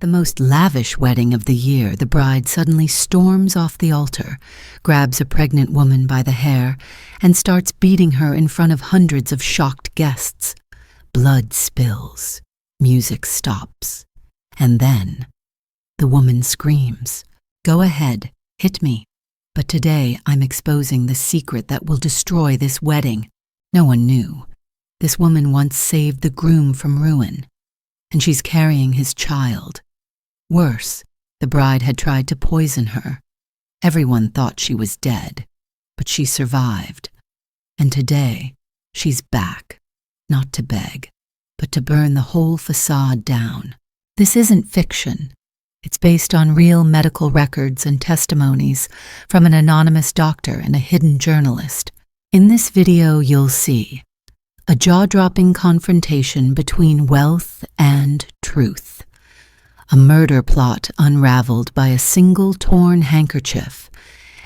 the most lavish wedding of the year, the bride suddenly storms off the altar, grabs a pregnant woman by the hair, and starts beating her in front of hundreds of shocked guests. Blood spills. Music stops. And then the woman screams, "Go ahead, hit me. But today I'm exposing the secret that will destroy this wedding." No one knew. This woman once saved the groom from ruin, and she's carrying his child. Worse, the bride had tried to poison her. Everyone thought she was dead, but she survived. And today, she's back, not to beg, but to burn the whole facade down. This isn't fiction. It's based on real medical records and testimonies from an anonymous doctor and a hidden journalist. In this video, you'll see a jaw-dropping confrontation between wealth and truth, a murder plot unraveled by a single torn handkerchief,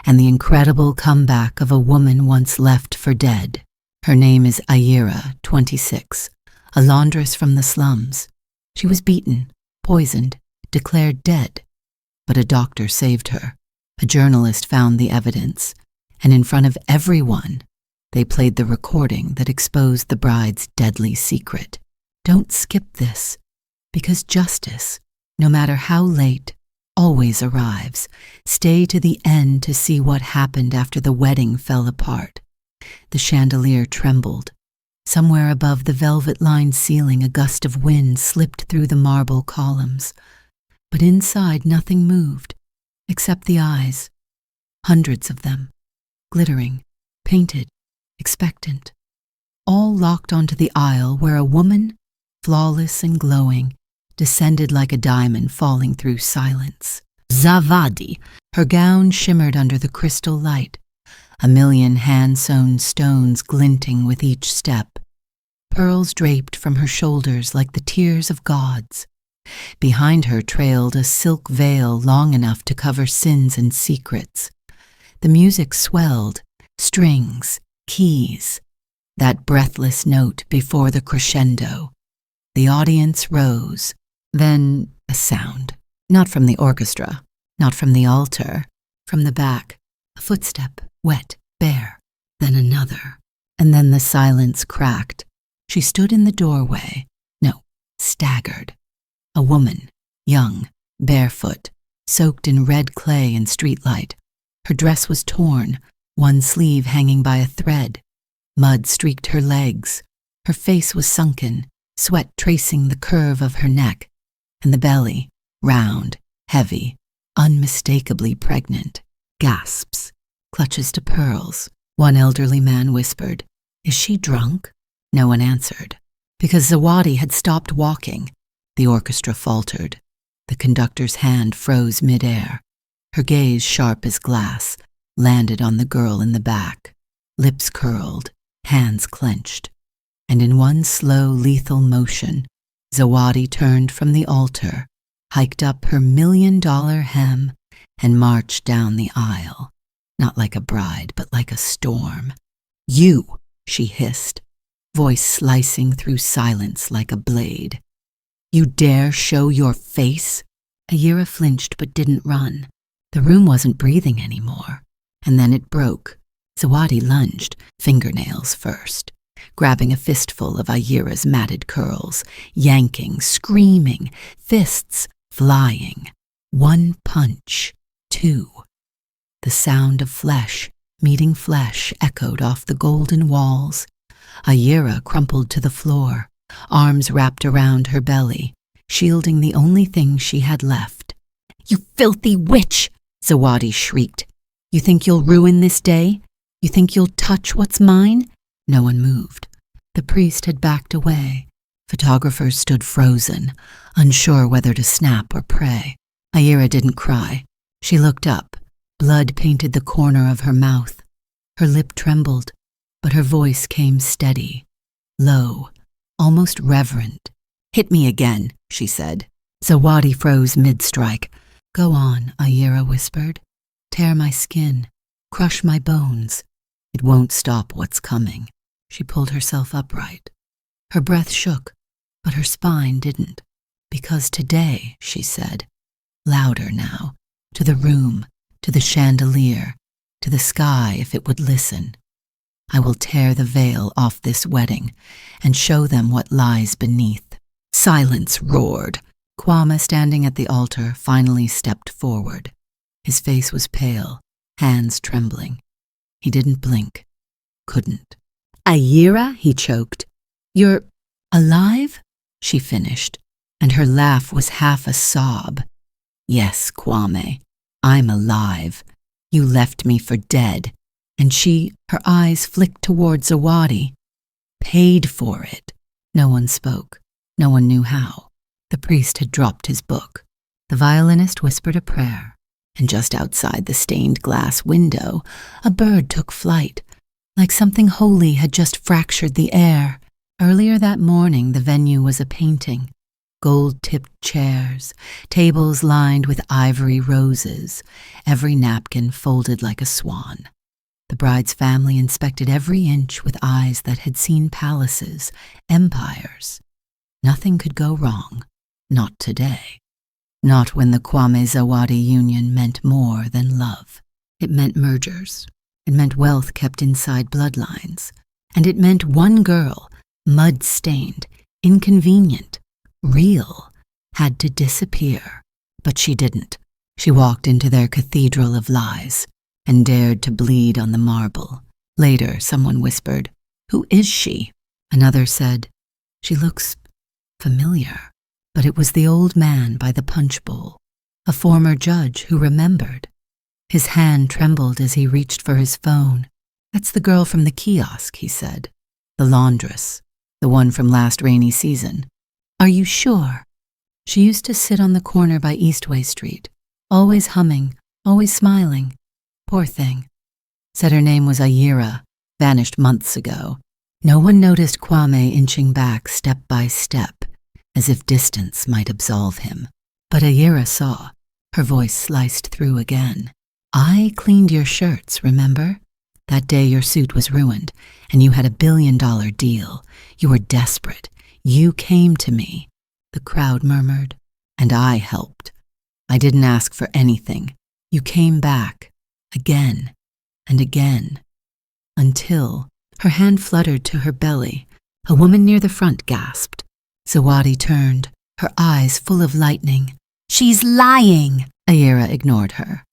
and the incredible comeback of a woman once left for dead. Her name is Ayira, 26, a laundress from the slums. She was beaten, poisoned, declared dead, but a doctor saved her. A journalist found the evidence, and in front of everyone, they played the recording that exposed the bride's deadly secret. Don't skip this, because justice, no matter how late, always arrives. Stay to the end to see what happened after the wedding fell apart. The chandelier trembled. Somewhere above the velvet-lined ceiling, a gust of wind slipped through the marble columns. But inside, nothing moved, except the eyes. Hundreds of them, glittering, painted, expectant, all locked onto the aisle where a woman, flawless and glowing, descended like a diamond falling through silence. Zavadi! Her gown shimmered under the crystal light, a million hand-sewn stones glinting with each step. Pearls draped from her shoulders like the tears of gods. Behind her trailed a silk veil long enough to cover sins and secrets. The music swelled, strings, keys, that breathless note before the crescendo. The audience rose, then a sound, not from the orchestra, not from the altar, from the back, a footstep, wet, bare, then another, and then the silence cracked. She stood in the doorway, staggered. A woman, young, barefoot, soaked in red clay and streetlight. Her dress was torn, one sleeve hanging by a thread. Mud streaked her legs. Her face was sunken, sweat tracing the curve of her neck, and the belly, round, heavy, unmistakably pregnant. Gasps, clutches to pearls. One elderly man whispered, "Is she drunk?" No one answered, because Zawadi had stopped walking. The orchestra faltered. The conductor's hand froze midair. Her gaze, sharp as glass, landed on the girl in the back. Lips curled, hands clenched. And in one slow, lethal motion, Zawadi turned from the altar, hiked up her $1,000,000 hem, and marched down the aisle. Not like a bride, but like a storm. "You!" she hissed, voice slicing through silence like a blade. "You dare show your face?" Ayira flinched but didn't run. The room wasn't breathing anymore. And then it broke. Zawadi lunged, fingernails first, grabbing a fistful of Ayira's matted curls, yanking, screaming, fists flying. One punch, two. The sound of flesh meeting flesh echoed off the golden walls. Ayira crumpled to the floor, arms wrapped around her belly, shielding the only thing she had left. "You filthy witch!" Zawadi shrieked. "You think you'll ruin this day? You think you'll touch what's mine?" No one moved. The priest had backed away. Photographers stood frozen, unsure whether to snap or pray. Ayira didn't cry. She looked up. Blood painted the corner of her mouth. Her lip trembled, but her voice came steady, low, almost reverent. "Hit me again," she said. Zawadi froze mid-strike. "Go on," Ayira whispered. "Tear my skin, crush my bones. It won't stop what's coming." She pulled herself upright. Her breath shook, but her spine didn't, Because today, she said, louder now, to the room, to the chandelier, to the sky if it would listen. I will tear the veil off this wedding and show them what lies beneath. Silence roared. Kwame, standing at the altar, finally stepped forward. His face was pale, hands trembling. He didn't blink. Couldn't. Ayira, he choked. You're alive? She finished, and her laugh was half a sob. Yes, Kwame, I'm alive. You left me for dead. And she, her eyes flicked toward Zawadi, paid for it. No one spoke. No one knew how. The priest had dropped his book. The violinist whispered a prayer, and just outside the stained glass window, a bird took flight, like something holy had just fractured the air. Earlier that morning, the venue was a painting. Gold-tipped chairs, tables lined with ivory roses, every napkin folded like a swan. The bride's family inspected every inch with eyes that had seen palaces, empires. Nothing could go wrong. Not today. Not when the Kwame Zawadi union meant more than love. It meant mergers. It meant wealth kept inside bloodlines. And it meant one girl, mud-stained, inconvenient, real, had to disappear. But she didn't. She walked into their cathedral of lies and dared to bleed on the marble. Later, someone whispered, "Who is she?" Another said, "She looks familiar." But it was the old man by the punch bowl, a former judge who remembered. His hand trembled as he reached for his phone. "That's the girl from the kiosk," he said. "The laundress, the one from last rainy season." "Are you sure?" "She used to sit on the corner by Eastway Street, always humming, always smiling. Poor thing. Said her name was Ayira, vanished months ago." No one noticed Kwame inching back step by step, as if distance might absolve him. But Ayira saw. Her voice sliced through again. "I cleaned your shirts, remember? That day your suit was ruined, and you had $1 billion deal. You were desperate. You came to me." The crowd murmured. "And I helped. I didn't ask for anything. You came back, again and again, until..." Her hand fluttered to her belly. A woman near the front gasped. Zawadi turned, her eyes full of lightning. "She's lying!" Ayira ignored her.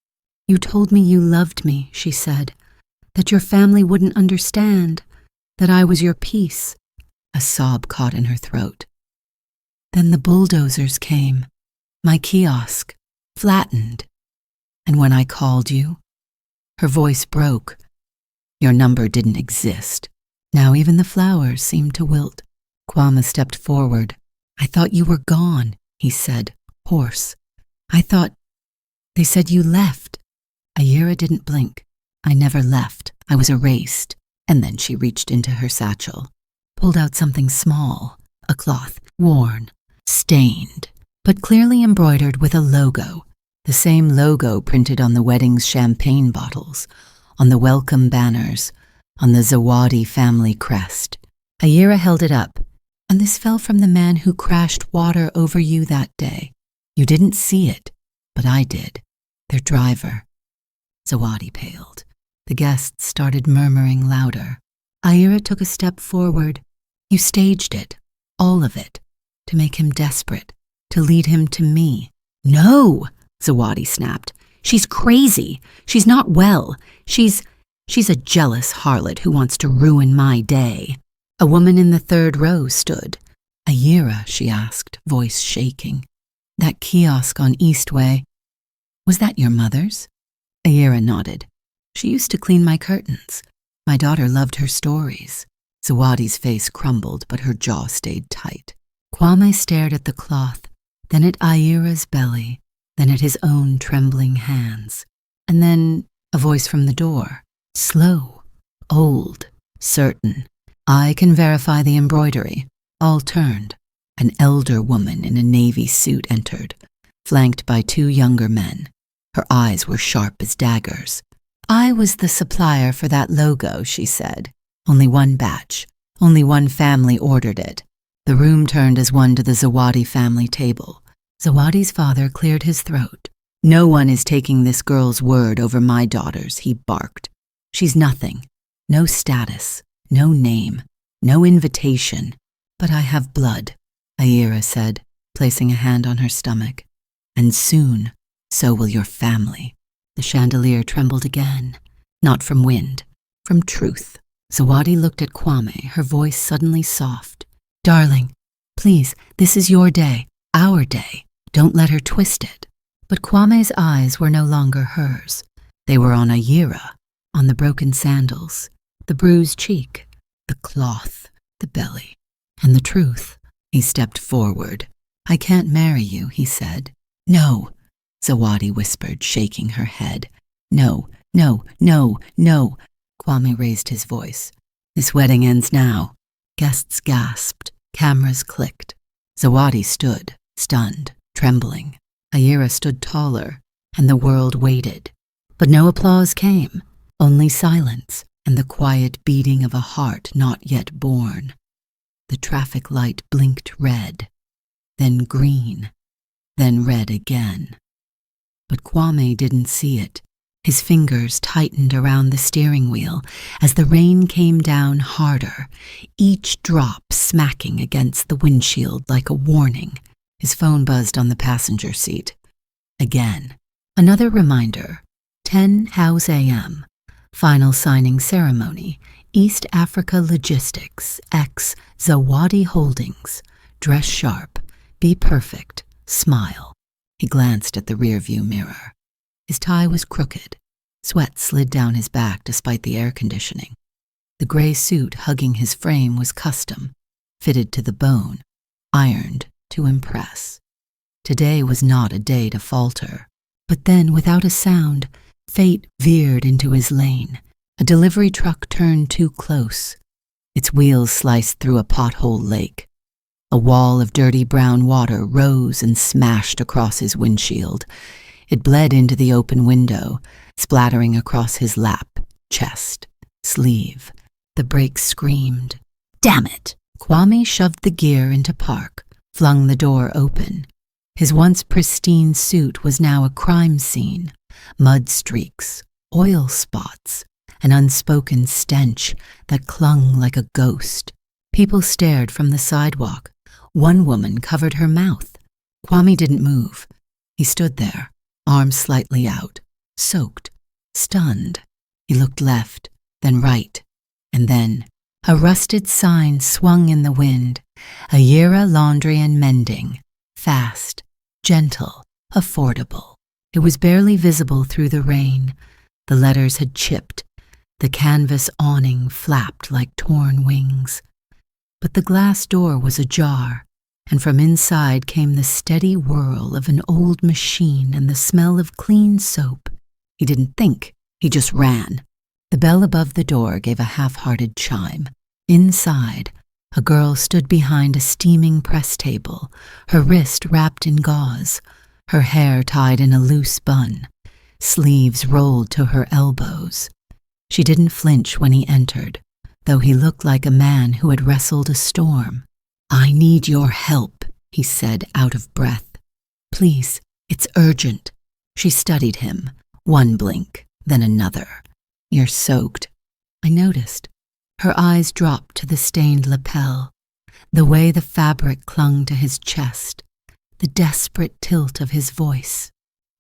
"You told me you loved me," she said, "that your family wouldn't understand, that I was your peace." A sob caught in her throat. "Then the bulldozers came, my kiosk, flattened. And when I called you..." Her voice broke. "Your number didn't exist." Now even the flowers seemed to wilt. Kwame stepped forward. "I thought you were gone," he said, hoarse. "I thought... They said you left." Ayira didn't blink. "I never left. I was erased." And then she reached into her satchel, pulled out something small, a cloth, worn, stained, but clearly embroidered with a logo, the same logo printed on the wedding's champagne bottles, on the welcome banners, on the Zawadi family crest. Ayira held it up. "And this fell from the man who crashed water over you that day. You didn't see it, but I did. Their driver." Zawadi paled. The guests started murmuring louder. Ayira took a step forward. "You staged it, all of it, to make him desperate, to lead him to me." "No!" Zawadi snapped. "She's crazy. She's not well. She's a jealous harlot who wants to ruin my day." A woman in the third row stood. "Ayira," she asked, voice shaking. "That kiosk on Eastway, was that your mother's?" Ayira nodded. "She used to clean my curtains. My daughter loved her stories." Zawadi's face crumbled, but her jaw stayed tight. Kwame stared at the cloth, then at Ayira's belly, then at his own trembling hands. And then a voice from the door. Slow, old, certain. "I can verify the embroidery." All turned. An elder woman in a navy suit entered, flanked by 2 younger men. Her eyes were sharp as daggers. "I was the supplier for that logo," she said. "Only one batch. Only one family ordered it. The room turned as one to the Zawadi family table. Zawadi's father cleared his throat. "No one is taking this girl's word over my daughter's," he barked. "She's nothing. No status, no name, no invitation. But I have blood," Aira said, placing a hand on her stomach. "And soon, so will your family." The chandelier trembled again, not from wind, from truth. Zawadi looked at Kwame, her voice suddenly soft. "Darling, please, this is your day, our day. Don't let her twist it." But Kwame's eyes were no longer hers. They were on Aira, on the broken sandals, the bruised cheek, the cloth, the belly, and the truth. He stepped forward. "I can't marry you," he said. "No," Zawadi whispered, shaking her head. "No, no, no, no." Kwame raised his voice. "This wedding ends now." Guests gasped. Cameras clicked. Zawadi stood, stunned, trembling. Aira stood taller, and the world waited. But no applause came, only silence and the quiet beating of a heart not yet born. The traffic light blinked red, then green, then red again. But Kwame didn't see it. His fingers tightened around the steering wheel as the rain came down harder, each drop smacking against the windshield like a warning. His phone buzzed on the passenger seat. Again. Another reminder. 10 House AM. Final signing ceremony. East Africa Logistics, X Zawadi Holdings. Dress sharp. Be perfect. Smile. He glanced at the rearview mirror. His tie was crooked. Sweat slid down his back despite the air conditioning. The gray suit hugging his frame was custom, fitted to the bone, ironed to impress. Today was not a day to falter. But then, without a sound, fate veered into his lane. A delivery truck turned too close. Its wheels sliced through a pothole lake. A wall of dirty brown water rose and smashed across his windshield. It bled into the open window, splattering across his lap, chest, sleeve. The brakes screamed. "Damn it!" Kwame shoved the gear into park, flung the door open. His once pristine suit was now a crime scene. Mud streaks, oil spots, an unspoken stench that clung like a ghost. People stared from the sidewalk. One woman covered her mouth. Kwame didn't move. He stood there, arms slightly out, soaked, stunned. He looked left, then right, and then a rusted sign swung in the wind. Aira Laundry and Mending. Fast, gentle, affordable. It was barely visible through the rain. The letters had chipped. The canvas awning flapped like torn wings. But the glass door was ajar, and from inside came the steady whirl of an old machine and the smell of clean soap. He didn't think, he just ran. The bell above the door gave a half-hearted chime. Inside, a girl stood behind a steaming press table, her wrist wrapped in gauze, her hair tied in a loose bun, sleeves rolled to her elbows. She didn't flinch when he entered, though he looked like a man who had wrestled a storm. "I need your help," he said, out of breath. "Please, it's urgent." She studied him, one blink, then another. "You're soaked." I noticed. Her eyes dropped to the stained lapel, the way the fabric clung to his chest, the desperate tilt of his voice.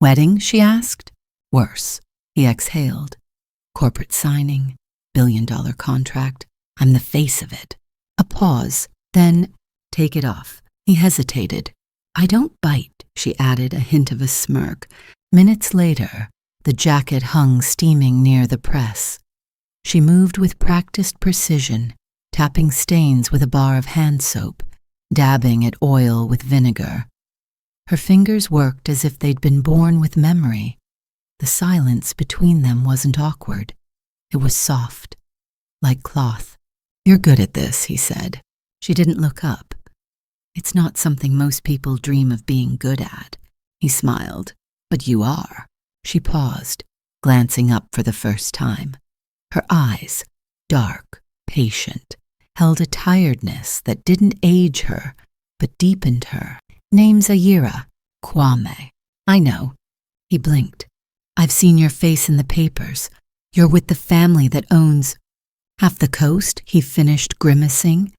"Wedding?" she asked. "Worse." He exhaled. "Corporate signing, $1 billion contract. I'm the face of it." A pause, then, "Take it off." He hesitated. "I don't bite," she added, a hint of a smirk. Minutes later, the jacket hung steaming near the press. She moved with practiced precision, tapping stains with a bar of hand soap, dabbing at oil with vinegar. Her fingers worked as if they'd been born with memory. The silence between them wasn't awkward. It was soft, like cloth. "You're good at this," he said. She didn't look up. "It's not something most people dream of being good at." He smiled. "But you are." She paused, glancing up for the first time. Her eyes, dark, patient, held a tiredness that didn't age her, but deepened her. Name's Ayira, Kwame. I know. He blinked. I've seen your face in the papers. You're with the family that owns half the coast, he finished, grimacing.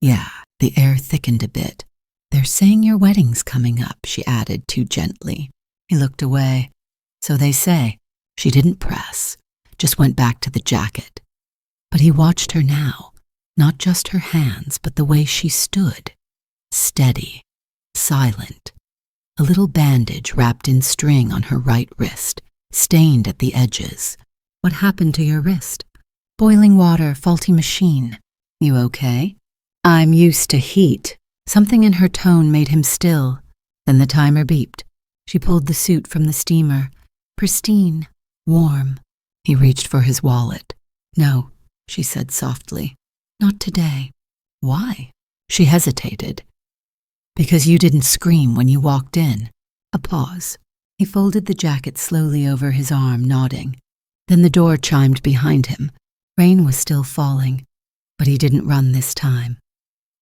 Yeah, the air thickened a bit. They're saying your wedding's coming up, she added too gently. He looked away. So they say. She didn't press, just went back to the jacket. But he watched her now, not just her hands, but the way she stood. Steady, silent. A little bandage wrapped in string on her right wrist, stained at the edges. What happened to your wrist? Boiling water, faulty machine. You okay? I'm used to heat. Something in her tone made him still. Then the timer beeped. She pulled the suit from the steamer. Pristine, warm. He reached for his wallet. No, she said softly. Not today. Why? She hesitated. Because you didn't scream when you walked in. A pause. He folded the jacket slowly over his arm, nodding. Then the door chimed behind him. Rain was still falling, but he didn't run this time.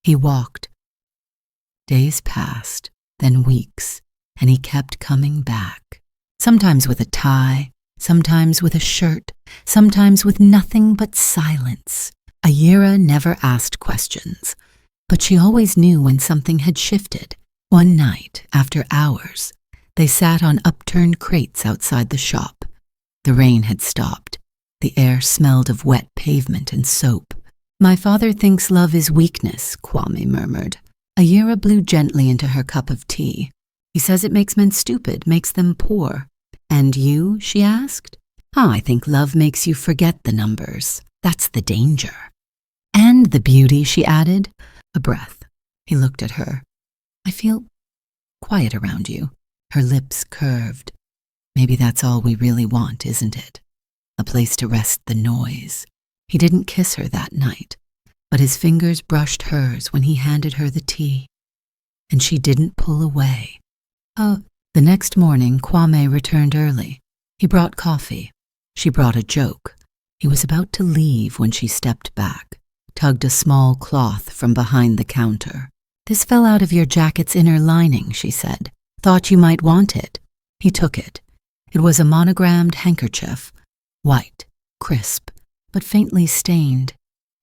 He walked. Days passed, then weeks, and he kept coming back. Sometimes with a tie, sometimes with a shirt, sometimes with nothing but silence. Ayira never asked questions, but she always knew when something had shifted. One night, after hours, they sat on upturned crates outside the shop. The rain had stopped. The air smelled of wet pavement and soap. My father thinks love is weakness, Kwame murmured. Ayira blew gently into her cup of tea. He says it makes men stupid, makes them poor. And you, she asked? I think love makes you forget the numbers. That's the danger. And the beauty, she added. A breath. He looked at her. I feel quiet around you. Her lips curved. Maybe that's all we really want, isn't it? A place to rest the noise. He didn't kiss her that night, but his fingers brushed hers when he handed her the tea. And she didn't pull away. Oh, the next morning, Kwame returned early. He brought coffee. She brought a joke. He was about to leave when she stepped back, tugged a small cloth from behind the counter. This fell out of your jacket's inner lining, she said. Thought you might want it. He took it. It was a monogrammed handkerchief, white, crisp, but faintly stained,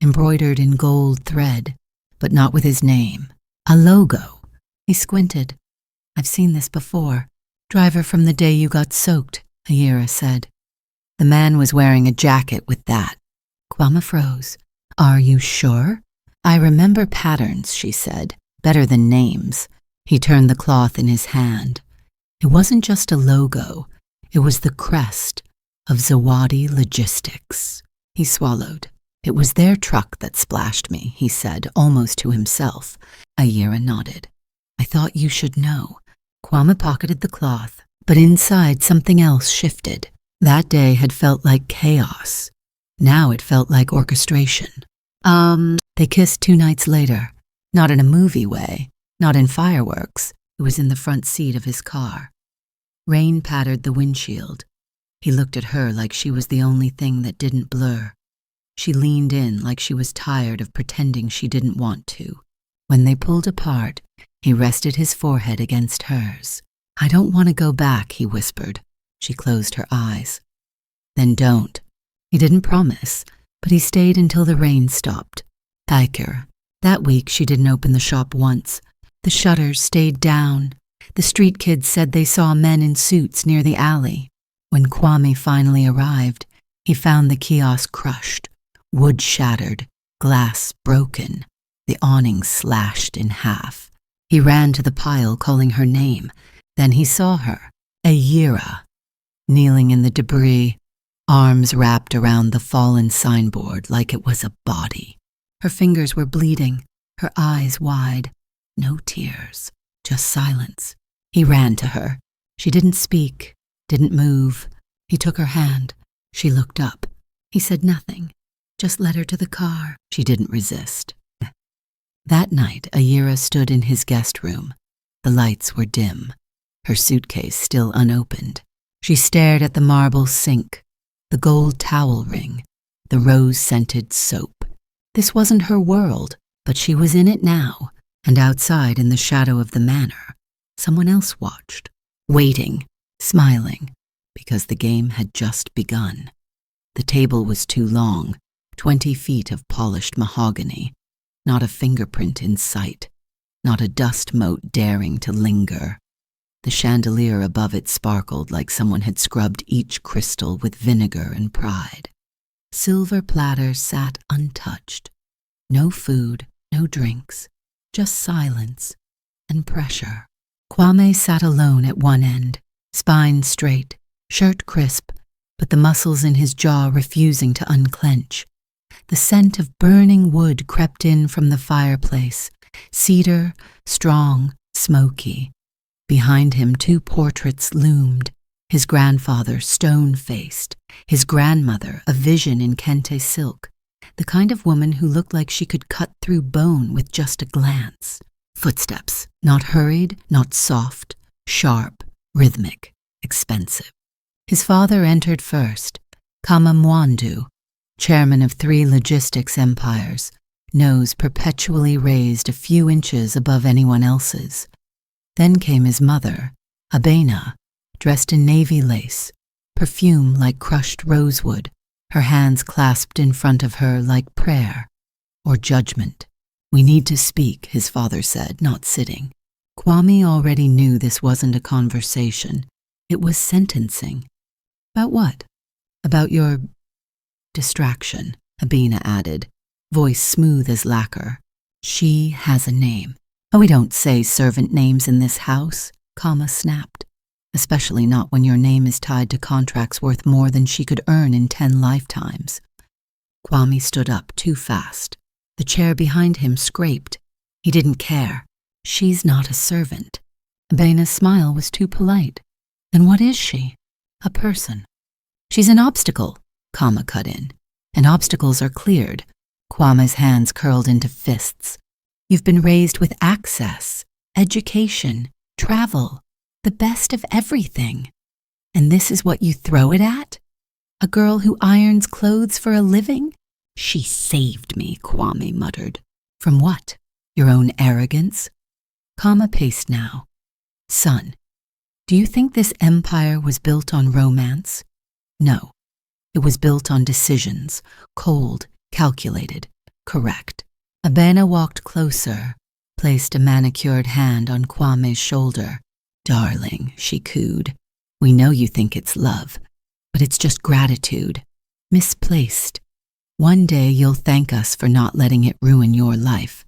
embroidered in gold thread, but not with his name. A logo. He squinted. I've seen this before. Driver from the day you got soaked, Ayira said. The man was wearing a jacket with that. Kwame froze. Are you sure? I remember patterns, she said, better than names. He turned the cloth in his hand. It wasn't just a logo. It was the crest of Zawadi Logistics. He swallowed. It was their truck that splashed me, he said, almost to himself. Ayira nodded. I thought you should know. Kwame pocketed the cloth, but inside something else shifted. That day had felt like chaos. Now it felt like orchestration. They kissed 2 nights later. Not in a movie way, not in fireworks. It was in the front seat of his car. Rain pattered the windshield. He looked at her like she was the only thing that didn't blur. She leaned in like she was tired of pretending she didn't want to. When they pulled apart, he rested his forehead against hers. I don't want to go back, he whispered. She closed her eyes. Then don't. He didn't promise, but he stayed until the rain stopped. Tiker. That week she didn't open the shop once. The shutters stayed down. The street kids said they saw men in suits near the alley. When Kwame finally arrived, he found the kiosk crushed, wood shattered, glass broken, the awning slashed in half. He ran to the pile calling her name. Then he saw her, Ayira, kneeling in the debris, arms wrapped around the fallen signboard like it was a body. Her fingers were bleeding, her eyes wide. No tears, just silence. He ran to her. She didn't speak, didn't move. He took her hand. She looked up. He said nothing, just led her to the car. She didn't resist. That night, Ayira stood in his guest room. The lights were dim, her suitcase still unopened. She stared at the marble sink, the gold towel ring, the rose-scented soap. This wasn't her world, but she was in it now, and outside in the shadow of the manor, someone else watched, waiting, smiling, because the game had just begun. The table was too long, 20 feet of polished mahogany, not a fingerprint in sight, not a dust mote daring to linger. The chandelier above it sparkled like someone had scrubbed each crystal with vinegar and pride. Silver platters sat untouched. No food, no drinks, just silence and pressure. Kwame sat alone at one end, spine straight, shirt crisp, but the muscles in his jaw refusing to unclench. The scent of burning wood crept in from the fireplace, cedar, strong, smoky. Behind him 2 portraits loomed, his grandfather stone-faced, his grandmother a vision in kente silk, the kind of woman who looked like she could cut through bone with just a glance. Footsteps, not hurried, not soft, sharp, rhythmic, expensive. His father entered first, Kama Mwandu, chairman of 3 logistics empires, nose perpetually raised a few inches above anyone else's. Then came his mother, Abena, dressed in navy lace, perfume like crushed rosewood, her hands clasped in front of her like prayer or judgment. "We need to speak," his father said, not sitting. Kwame already knew this wasn't a conversation. It was sentencing. "About what?" "About your distraction," Abena added, voice smooth as lacquer. "She has a name." "Oh, we don't say servant names in this house," Kama snapped. "Especially not when your name is tied to contracts worth more than she could earn in 10 lifetimes. Kwame stood up too fast. The chair behind him scraped. He didn't care. "She's not a servant." Abena's smile was too polite. "Then what is she?" "A person." "She's an obstacle," Kama cut in. "And obstacles are cleared." Kwame's hands curled into fists. "You've been raised with access, education, travel, the best of everything. And this is what you throw it at? A girl who irons clothes for a living?" "She saved me," Kwame muttered. "From what? Your own arrogance?" Kama paced now. "Son, do you think this empire was built on romance? No. It was built on decisions, cold, calculated, correct." Abena walked closer, placed a manicured hand on Kwame's shoulder. "Darling," she cooed, "we know you think it's love, but it's just gratitude. Misplaced. One day you'll thank us for not letting it ruin your life."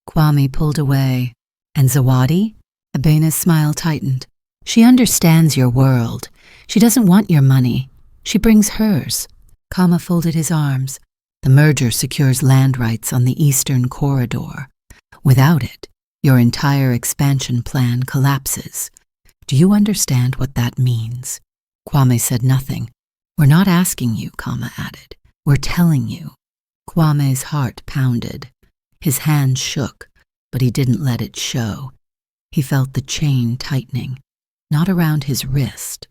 Kwame pulled away. "And Zawadi?" Abena's smile tightened. "She understands your world. She doesn't want your money. She brings hers." Kama folded his arms. "The merger secures land rights on the Eastern Corridor. Without it, your entire expansion plan collapses. Do you understand what that means?" Kwame said nothing. "We're not asking you," Kama added. "We're telling you." Kwame's heart pounded. His hand shook, but he didn't let it show. He felt the chain tightening, not around his wrist,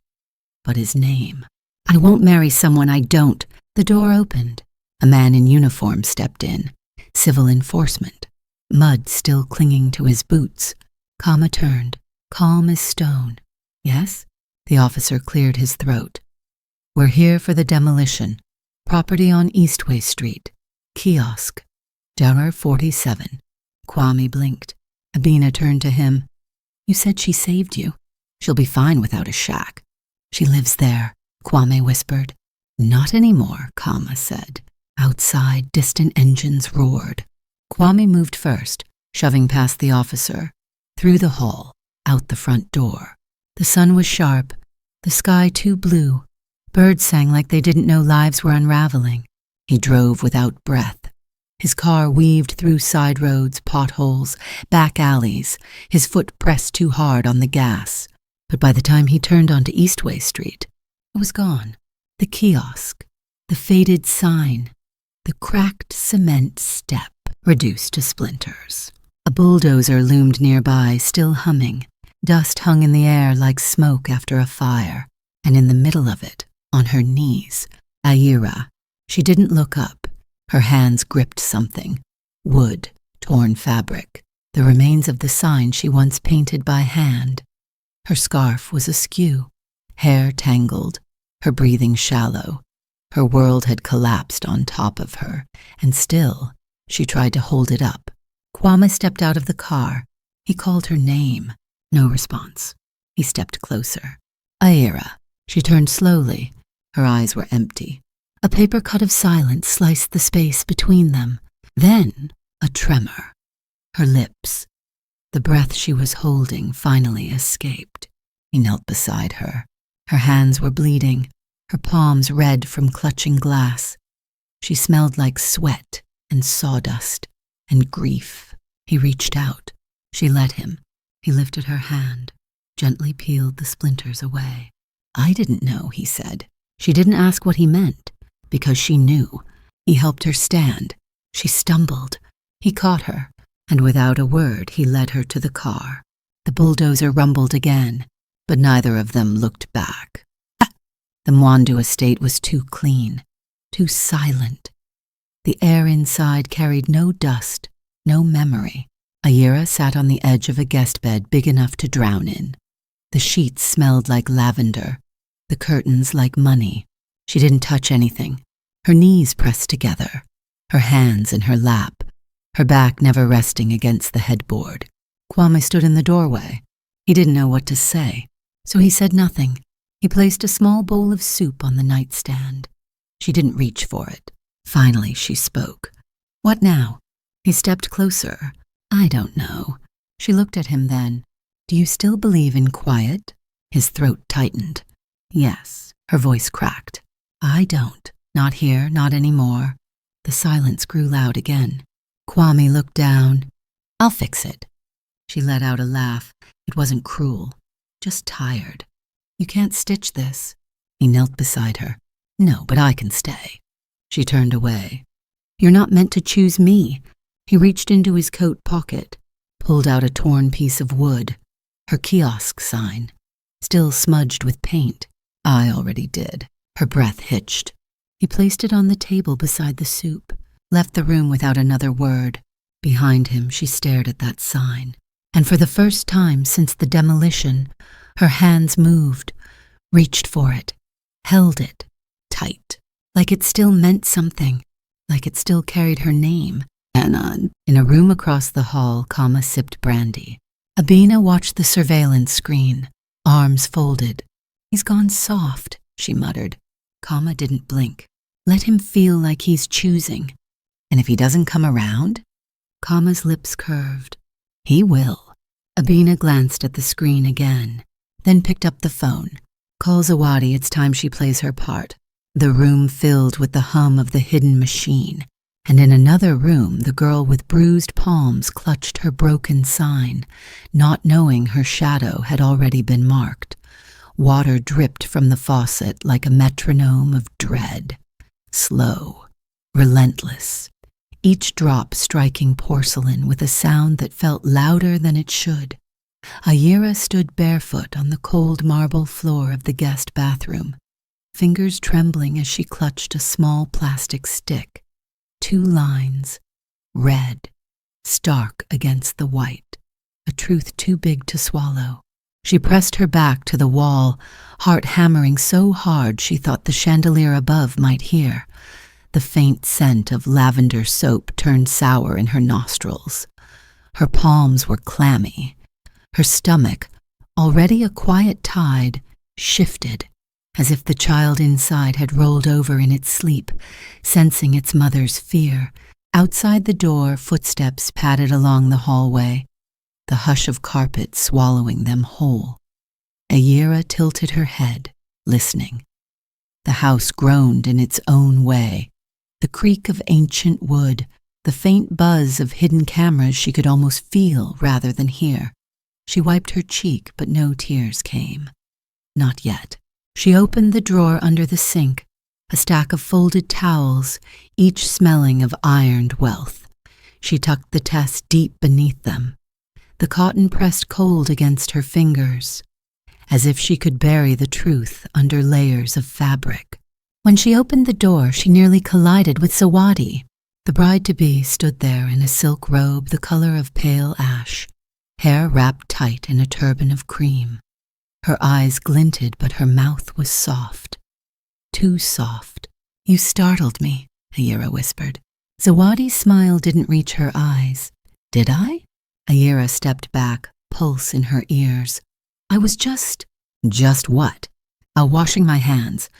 but his name. "I won't marry someone I don't." The door opened. A man in uniform stepped in. Civil enforcement. Mud still clinging to his boots. Kama turned, calm as stone. "Yes?" The officer cleared his throat. "We're here for the demolition. Property on Eastway Street. Kiosk. Juror 47. Kwame blinked. Abena turned to him. "You said she saved you. She'll be fine without a shack." "She lives there," Kwame whispered. "Not anymore," Kama said. Outside, distant engines roared. Kwame moved first, shoving past the officer, through the hall, out the front door. The sun was sharp, the sky too blue. Birds sang like they didn't know lives were unraveling. He drove without breath. His car weaved through side roads, potholes, back alleys, his foot pressed too hard on the gas. But by the time he turned onto Eastway Street, it was gone. The kiosk, the faded sign, the cracked cement step reduced to splinters. A bulldozer loomed nearby, still humming. Dust hung in the air like smoke after a fire, and in the middle of it, on her knees, Aira. She didn't look up. Her hands gripped something. Wood, torn fabric, the remains of the sign she once painted by hand. Her scarf was askew, hair tangled, her breathing shallow. Her world had collapsed on top of her, and still she tried to hold it up. Kwame stepped out of the car. He called her name. No response. He stepped closer. Aira. She turned slowly. Her eyes were empty. A paper cut of silence sliced the space between them. Then a tremor. Her lips. The breath she was holding finally escaped. He knelt beside her. Her hands were bleeding, her palms red from clutching glass. She smelled like sweat and sawdust and grief. He reached out. She let him. He lifted her hand, gently peeled the splinters away. I didn't know, he said. She didn't ask what he meant, because she knew. He helped her stand. She stumbled. He caught her, and without a word he led her to the car. The bulldozer rumbled again, but neither of them looked back. The Mwandu estate was too clean, too silent. The air inside carried no dust, no memory. Aira sat on the edge of a guest bed big enough to drown in. The sheets smelled like lavender, the curtains like money. She didn't touch anything. Her knees pressed together, her hands in her lap, her back never resting against the headboard. Kwame stood in the doorway. He didn't know what to say, so he said nothing. He placed a small bowl of soup on the nightstand. She didn't reach for it. Finally, she spoke. What now? He stepped closer. I don't know. She looked at him then. Do you still believe in quiet? His throat tightened. Yes. Her voice cracked. I don't. Not here, not anymore. The silence grew loud again. Kwame looked down. I'll fix it. She let out a laugh. It wasn't cruel, just tired. You can't stitch this. He knelt beside her. No, but I can stay. She turned away. You're not meant to choose me. He reached into his coat pocket, pulled out a torn piece of wood, her kiosk sign, still smudged with paint. I already did. Her breath hitched. He placed it on the table beside the soup, left the room without another word. Behind him, she stared at that sign, and for the first time since the demolition, her hands moved, reached for it, held it, tight, like it still meant something, like it still carried her name. Anon. In a room across the hall, Kama sipped brandy. Abina watched the surveillance screen, arms folded. He's gone soft, she muttered. Kama didn't blink. Let him feel like he's choosing. And if he doesn't come around? Kama's lips curved. He will. Abina glanced at the screen again, then picked up the phone. Call Zawadi, it's time she plays her part. The room filled with the hum of the hidden machine. And in another room, the girl with bruised palms clutched her broken sign, not knowing her shadow had already been marked. Water dripped from the faucet like a metronome of dread. Slow, relentless, each drop striking porcelain with a sound that felt louder than it should. Aira stood barefoot on the cold marble floor of the guest bathroom, fingers trembling as she clutched a small plastic stick. 2 lines, red, stark against the white, a truth too big to swallow. She pressed her back to the wall, heart hammering so hard she thought the chandelier above might hear. The faint scent of lavender soap turned sour in her nostrils. Her palms were clammy. Her stomach, already a quiet tide, shifted, as if the child inside had rolled over in its sleep, sensing its mother's fear. Outside the door, footsteps padded along the hallway, the hush of carpet swallowing them whole. Aira tilted her head, listening. The house groaned in its own way, the creak of ancient wood, the faint buzz of hidden cameras she could almost feel rather than hear. She wiped her cheek, but no tears came. Not yet. She opened the drawer under the sink, a stack of folded towels, each smelling of ironed wealth. She tucked the test deep beneath them. The cotton pressed cold against her fingers, as if she could bury the truth under layers of fabric. When she opened the door, she nearly collided with Sawadi. The bride-to-be stood there in a silk robe the color of pale ash, hair wrapped tight in a turban of cream. Her eyes glinted, but her mouth was soft. Too soft. "You startled me," Ayira whispered. Zawadi's smile didn't reach her eyes. "Did I?" Ayira stepped back, pulse in her ears. "I was just—" "Just what?" "Washing my hands."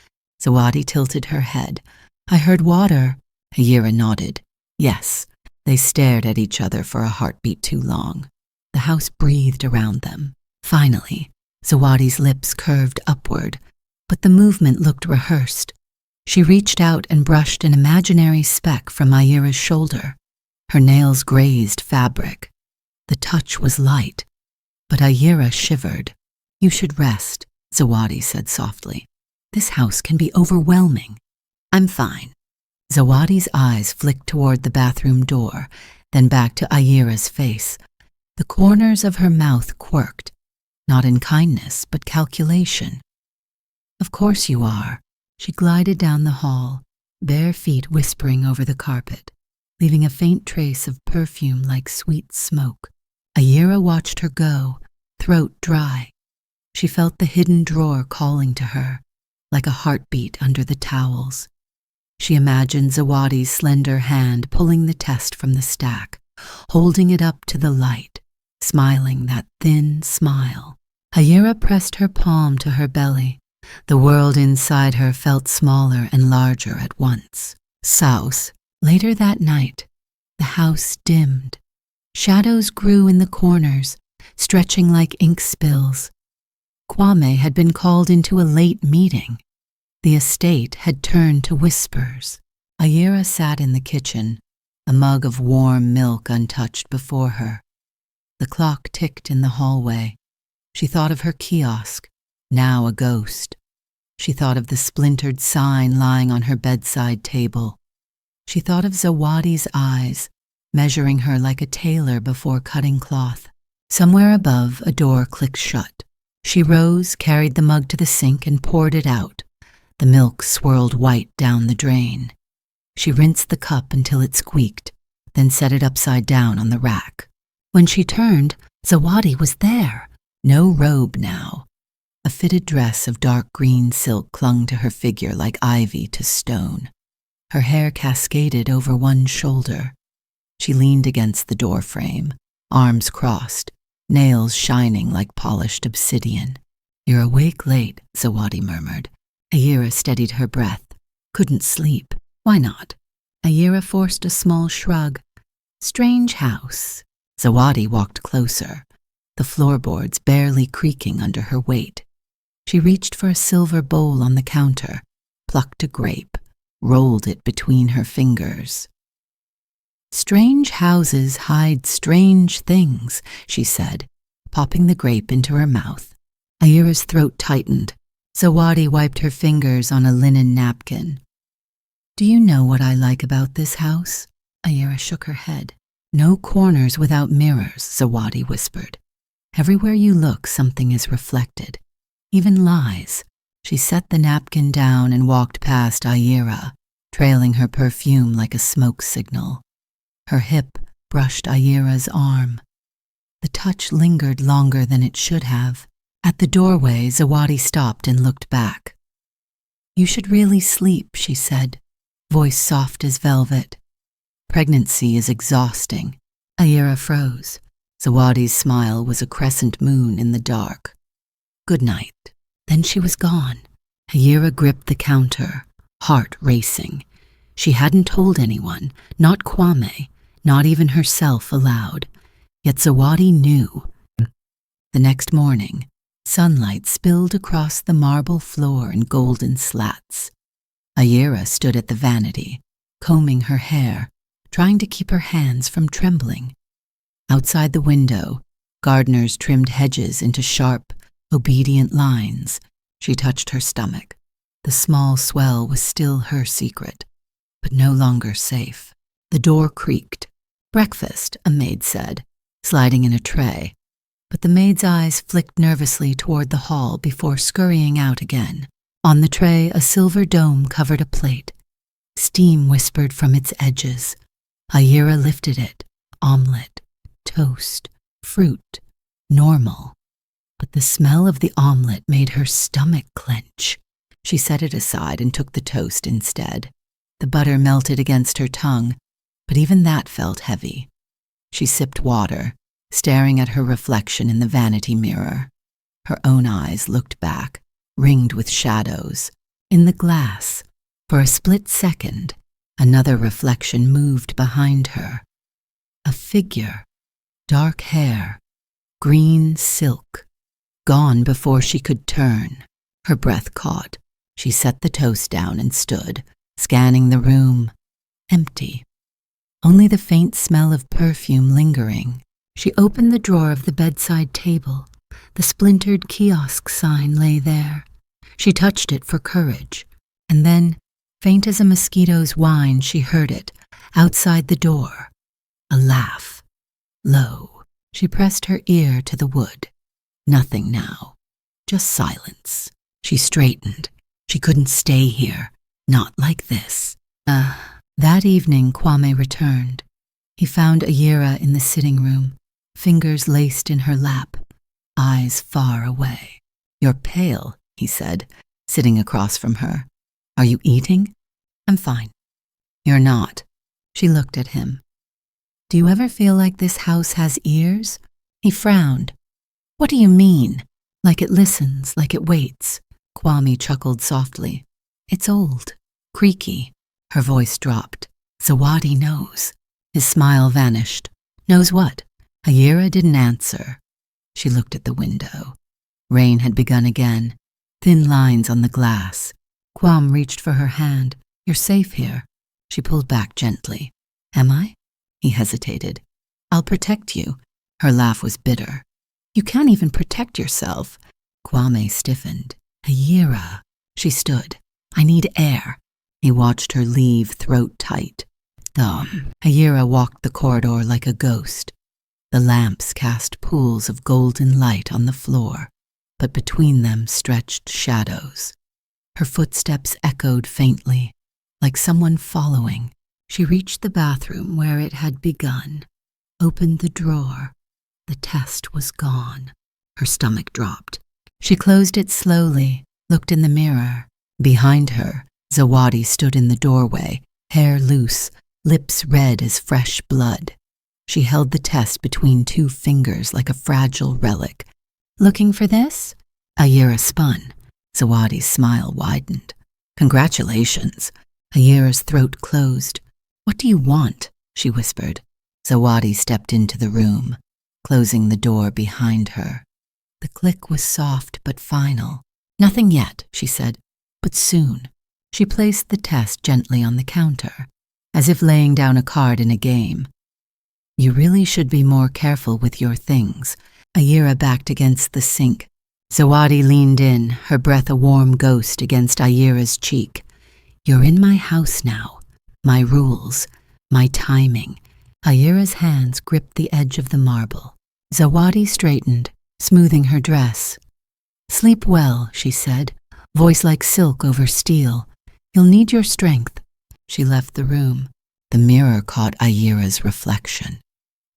Zawadi tilted her head. "I heard water." Ayira nodded. "Yes." They stared at each other for a heartbeat too long. The house breathed around them. Finally, Zawadi's lips curved upward, but the movement looked rehearsed. She reached out and brushed an imaginary speck from Ayira's shoulder. Her nails grazed fabric. The touch was light, but Ayira shivered. "You should rest," Zawadi said softly. "This house can be overwhelming." "I'm fine." Zawadi's eyes flicked toward the bathroom door, then back to Ayira's face. The corners of her mouth quirked, not in kindness, but calculation. "Of course you are." She glided down the hall, bare feet whispering over the carpet, leaving a faint trace of perfume like sweet smoke. Ayira watched her go, throat dry. She felt the hidden drawer calling to her, like a heartbeat under the towels. She imagined Zawadi's slender hand pulling the test from the stack, holding it up to the light, smiling that thin smile. Ayira pressed her palm to her belly. The world inside her felt smaller and larger at once. Saus. Later that night, the house dimmed. Shadows grew in the corners, stretching like ink spills. Kwame had been called into a late meeting. The estate had turned to whispers. Ayira sat in the kitchen, a mug of warm milk untouched before her. The clock ticked in the hallway. She thought of her kiosk, now a ghost. She thought of the splintered sign lying on her bedside table. She thought of Zawadi's eyes, measuring her like a tailor before cutting cloth. Somewhere above, a door clicked shut. She rose, carried the mug to the sink, and poured it out. The milk swirled white down the drain. She rinsed the cup until it squeaked, then set it upside down on the rack. When she turned, Zawadi was there. No robe now. A fitted dress of dark green silk clung to her figure like ivy to stone. Her hair cascaded over one shoulder. She leaned against the door frame, arms crossed, nails shining like polished obsidian. "You're awake late," Zawadi murmured. Ayira steadied her breath. "Couldn't sleep. Why not?" Ayira forced a small shrug. "Strange house." Zawadi walked closer, the floorboards barely creaking under her weight. She reached for a silver bowl on the counter, plucked a grape, rolled it between her fingers. "Strange houses hide strange things," she said, popping the grape into her mouth. Ayira's throat tightened. Zawadi wiped her fingers on a linen napkin. "Do you know what I like about this house?" Ayira shook her head. "No corners without mirrors," Zawadi whispered. "Everywhere you look, something is reflected. Even lies." She set the napkin down and walked past Ayira, trailing her perfume like a smoke signal. Her hip brushed Ayira's arm. The touch lingered longer than it should have. At the doorway, Zawadi stopped and looked back. "You should really sleep," she said, voice soft as velvet. "Pregnancy is exhausting." Ayira froze. Zawadi's smile was a crescent moon in the dark. "Good night." Then she was gone. Ayira gripped the counter, heart racing. She hadn't told anyone, not Kwame, not even herself aloud. Yet Zawadi knew. The next morning, sunlight spilled across the marble floor in golden slats. Ayira stood at the vanity, combing her hair, trying to keep her hands from trembling. Outside the window, gardeners trimmed hedges into sharp, obedient lines. She touched her stomach. The small swell was still her secret, but no longer safe. The door creaked. "Breakfast," a maid said, sliding in a tray, but the maid's eyes flicked nervously toward the hall before scurrying out again. On the tray, a silver dome covered a plate. Steam whispered from its edges. Ayera lifted it. Omelette, toast, fruit, normal. But the smell of the omelette made her stomach clench. She set it aside and took the toast instead. The butter melted against her tongue, but even that felt heavy. She sipped water, staring at her reflection in the vanity mirror. Her own eyes looked back, ringed with shadows. In the glass, for a split second, another reflection moved behind her. A figure, dark hair, green silk, gone before she could turn. Her breath caught. She set the toast down and stood, scanning the room. Empty. Only the faint smell of perfume lingering. She opened the drawer of the bedside table. The splintered kiosk sign lay there. She touched it for courage, and then, faint as a mosquito's whine, she heard it, outside the door. A laugh. Low. She pressed her ear to the wood. Nothing now. Just silence. She straightened. She couldn't stay here. Not like this. That evening Kwame returned. He found Ayera in the sitting room, fingers laced in her lap, eyes far away. "You're pale," he said, sitting across from her. "Are you eating?" "I'm fine." "You're not." She looked at him. "Do you ever feel like this house has ears?" He frowned. "What do you mean?" "Like it listens, like it waits." Kwame chuckled softly. "It's old, creaky." Her voice dropped. "Zawadi knows." His smile vanished. "Knows what?" Ayera didn't answer. She looked at the window. Rain had begun again, thin lines on the glass. Kwame reached for her hand. "You're safe here." She pulled back gently. "Am I?" He hesitated. "I'll protect you." Her laugh was bitter. "You can't even protect yourself." Kwame stiffened. "Ayera." She stood. "I need air." He watched her leave, throat tight. Ayera walked the corridor like a ghost. The lamps cast pools of golden light on the floor, but between them stretched shadows. Her footsteps echoed faintly, like someone following. She reached the bathroom where it had begun, opened the drawer. The test was gone. Her stomach dropped. She closed it slowly, looked in the mirror. Behind her, Zawadi stood in the doorway, hair loose, lips red as fresh blood. She held the test between two fingers like a fragile relic. "Looking for this?" Ayera spun. Zawadi's smile widened. "Congratulations." Ayera's throat closed. "What do you want?" she whispered. Zawadi stepped into the room, closing the door behind her. The click was soft but final. "Nothing yet," she said, "but soon." She placed the test gently on the counter, as if laying down a card in a game. "You really should be more careful with your things." Ayera backed against the sink. Zawadi leaned in, her breath a warm ghost against Ayera's cheek. "You're in my house now. My rules, my timing." Ayera's hands gripped the edge of the marble. Zawadi straightened, smoothing her dress. "Sleep well," she said, voice like silk over steel. "You'll need your strength." She left the room. The mirror caught Ayera's reflection.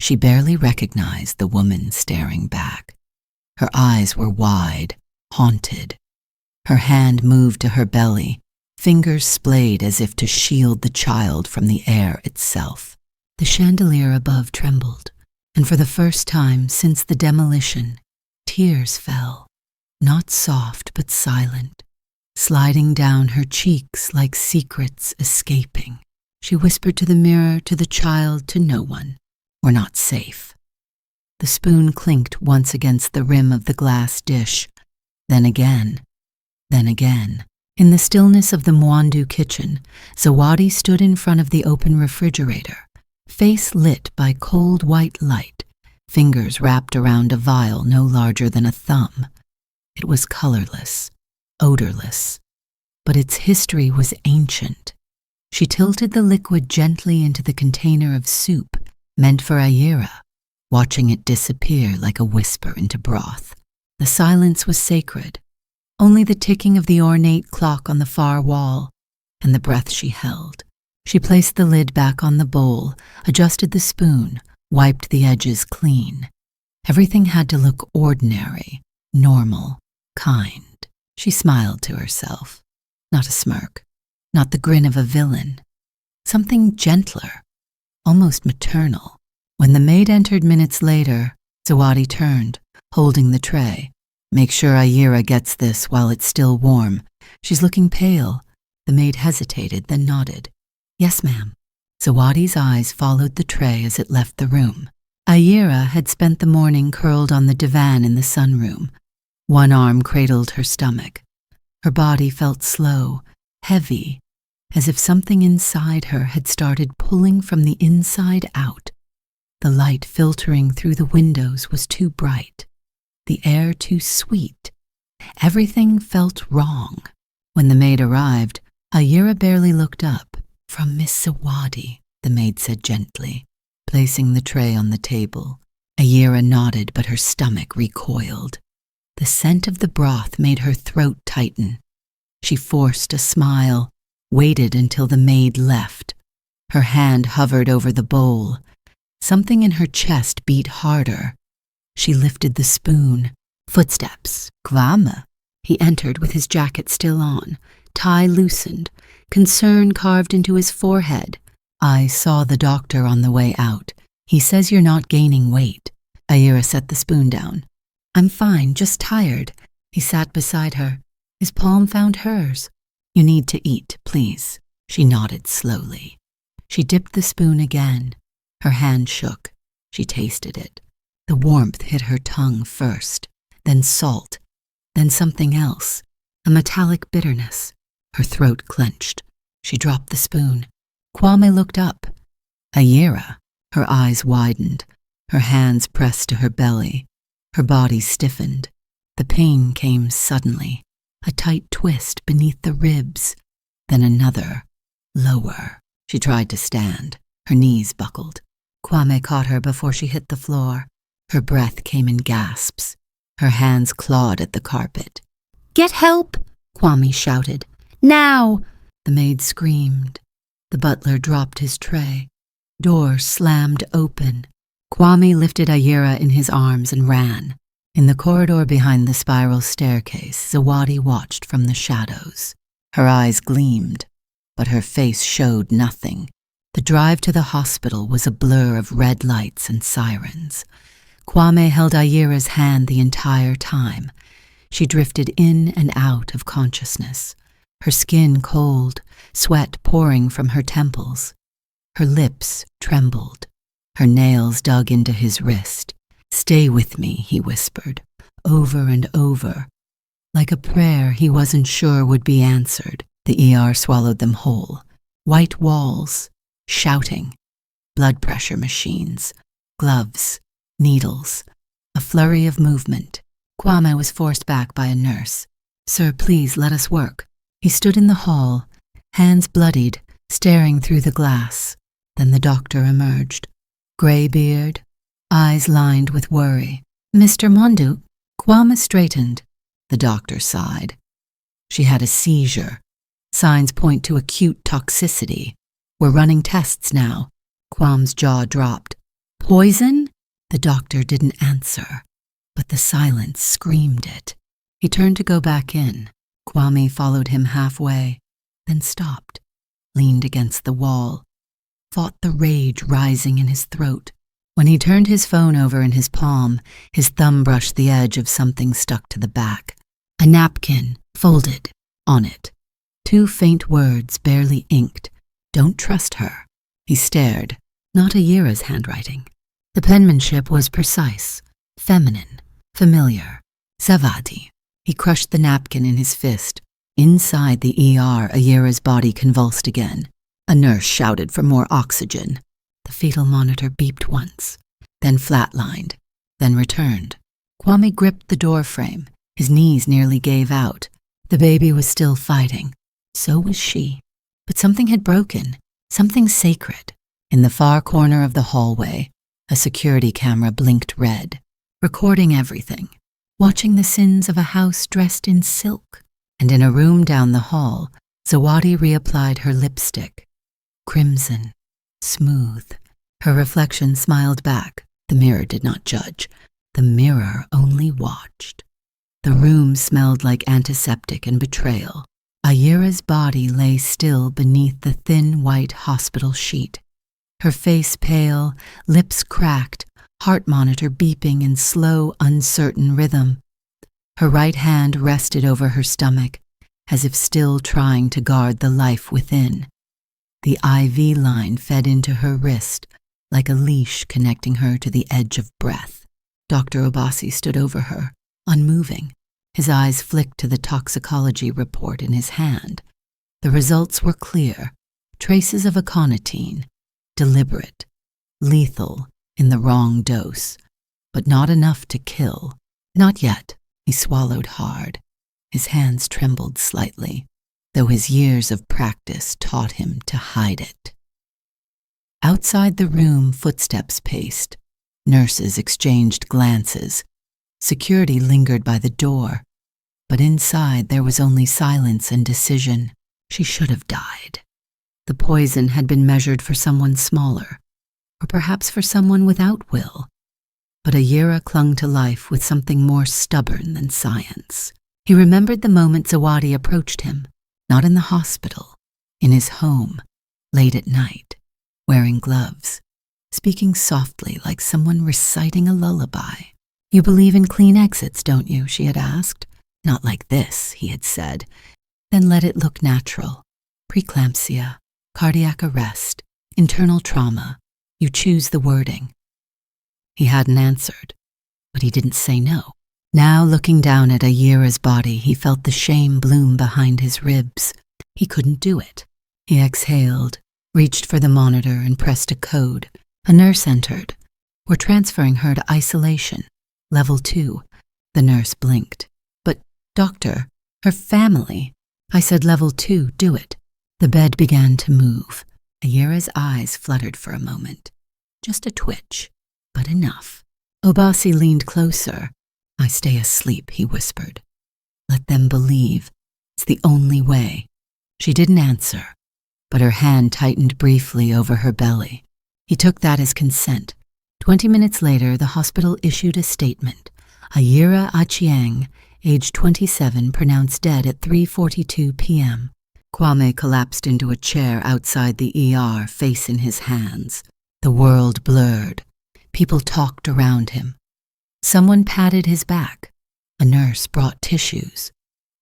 She barely recognized the woman staring back. Her eyes were wide, haunted. Her hand moved to her belly, fingers splayed as if to shield the child from the air itself. The chandelier above trembled, and for the first time since the demolition, tears fell, not soft but silent, sliding down her cheeks like secrets escaping. She whispered to the mirror, to the child, to no one. "We're not safe." The spoon clinked once against the rim of the glass dish, then again, then again. In the stillness of the Mwandu kitchen, Zawadi stood in front of the open refrigerator, face lit by cold white light, fingers wrapped around a vial no larger than a thumb. It was colorless, odorless, but its history was ancient. She tilted the liquid gently into the container of soup meant for Ayera, watching it disappear like a whisper into broth. The silence was sacred, only the ticking of the ornate clock on the far wall and the breath she held. She placed the lid back on the bowl, adjusted the spoon, wiped the edges clean. Everything had to look ordinary, normal, kind. She smiled to herself. Not a smirk, not the grin of a villain. Something gentler, almost maternal. When the maid entered minutes later, Zawadi turned, holding the tray. Make sure Ayira gets this while it's still warm. She's looking pale. The maid hesitated, then nodded. Yes, ma'am. Zawadi's eyes followed the tray as it left the room. Ayira had spent the morning curled on the divan in the sunroom. One arm cradled her stomach. Her body felt slow, heavy, as if something inside her had started pulling from the inside out. The light filtering through the windows was too bright, the air too sweet. Everything felt wrong. When the maid arrived, Ayira barely looked up. From Miss Zawadi, the maid said gently, placing the tray on the table. Ayira nodded, but her stomach recoiled. The scent of the broth made her throat tighten. She forced a smile, waited until the maid left. Her hand hovered over the bowl. Something in her chest beat harder. She lifted the spoon. Footsteps. Kvame. He entered with his jacket still on, tie loosened, concern carved into his forehead. I saw the doctor on the way out. He says you're not gaining weight. Ayira set the spoon down. I'm fine, just tired. He sat beside her. His palm found hers. You need to eat, please. She nodded slowly. She dipped the spoon again. Her hand shook. She tasted it. The warmth hit her tongue first, then salt, then something else, a metallic bitterness. Her throat clenched. She dropped the spoon. Kwame looked up. Ayira. Her eyes widened. Her hands pressed to her belly. Her body stiffened. The pain came suddenly, a tight twist beneath the ribs, then another, lower. She tried to stand. Her knees buckled. Kwame caught her before she hit the floor. Her breath came in gasps. Her hands clawed at the carpet. Get help! Kwame shouted. Now! The maid screamed. The butler dropped his tray. Door slammed open. Kwame lifted Ayira in his arms and ran. In the corridor behind the spiral staircase, Zawadi watched from the shadows. Her eyes gleamed, but her face showed nothing. The drive to the hospital was a blur of red lights and sirens. Kwame held Ayira's hand the entire time. She drifted in and out of consciousness, her skin cold, sweat pouring from her temples. Her lips trembled. Her nails dug into his wrist. Stay with me, he whispered, over and over. Like a prayer he wasn't sure would be answered, the ER swallowed them whole. White walls, shouting, blood pressure machines, gloves, needles, a flurry of movement. Kwame was forced back by a nurse. Sir, please let us work. He stood in the hall, hands bloodied, staring through the glass. Then the doctor emerged. Grey beard, eyes lined with worry. Mr. Mondu, Kwame straightened. The doctor sighed. She had a seizure. Signs point to acute toxicity. We're running tests now. Kwame's jaw dropped. Poison? The doctor didn't answer, but the silence screamed it. He turned to go back in. Kwame followed him halfway, then stopped, leaned against the wall, fought the rage rising in his throat. When he turned his phone over in his palm, his thumb brushed the edge of something stuck to the back. A napkin, folded, on it. 2 faint words, barely inked. Don't trust her. He stared, not Ayira's handwriting. The penmanship was precise, feminine, familiar. Zavadi. He crushed the napkin in his fist. Inside the ER, Ayira's body convulsed again. A nurse shouted for more oxygen. The fetal monitor beeped once, then flatlined, then returned. Kwame gripped the door frame. His knees nearly gave out. The baby was still fighting. So was she. But something had broken, something sacred. In the far corner of the hallway, a security camera blinked red, recording everything, watching the sins of a house dressed in silk. And in a room down the hall, Zawadi reapplied her lipstick. crimson, smooth. Her reflection smiled back. The mirror did not judge. The mirror only watched. The room smelled like antiseptic and betrayal. Ayira's body lay still beneath the thin white hospital sheet. Her face pale, lips cracked, heart monitor beeping in slow, uncertain rhythm. Her right hand rested over her stomach, as if still trying to guard the life within. The IV line fed into her wrist, like a leash connecting her to the edge of breath. Dr. Obasi stood over her, unmoving. His eyes flicked to the toxicology report in his hand. The results were clear. Traces of aconitine, deliberate, lethal in the wrong dose, but not enough to kill. Not yet. He swallowed hard. His hands trembled slightly, though his years of practice taught him to hide it. Outside the room, footsteps paced. Nurses exchanged glances. Security lingered by the door. But inside there was only silence and decision. She should have died. The poison had been measured for someone smaller, or perhaps for someone without will. But Ayira clung to life with something more stubborn than science. He remembered the moment Zawadi approached him, not in the hospital, in his home, late at night, wearing gloves, speaking softly like someone reciting a lullaby. "You believe in clean exits, don't you?" she had asked. "Not like this," he had said. "Then let it look natural. Preeclampsia, cardiac arrest, internal trauma. You choose the wording." He hadn't answered, but he didn't say no. Now, looking down at Ayira's body, he felt the shame bloom behind his ribs. He couldn't do it. He exhaled, reached for the monitor, and pressed a code. A nurse entered. "We're transferring her to isolation. Level 2. The nurse blinked. "But, doctor, her family." "I said level 2, do it." The bed began to move. Ayira's eyes fluttered for a moment. Just a twitch, but enough. Obasi leaned closer. "I stay asleep," he whispered. "Let them believe. It's the only way." She didn't answer, but her hand tightened briefly over her belly. He took that as consent. 20 minutes later, the hospital issued a statement. Ayira Achieng, age 27, pronounced dead at 3:42 p.m. Kwame collapsed into a chair outside the ER, face in his hands. The world blurred. People talked around him. Someone patted his back. A nurse brought tissues.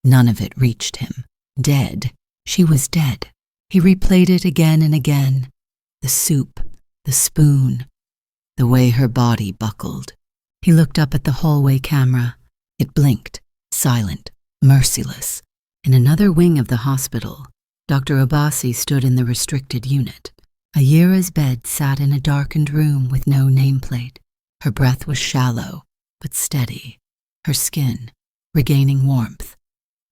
None of it reached him. Dead. She was dead. He replayed it again and again. The soup, the spoon, the way her body buckled. He looked up at the hallway camera. It blinked, silent, merciless. In another wing of the hospital, Dr. Obasi stood in the restricted unit. Ayira's bed sat in a darkened room with no nameplate. Her breath was shallow, but steady. Her skin, regaining warmth.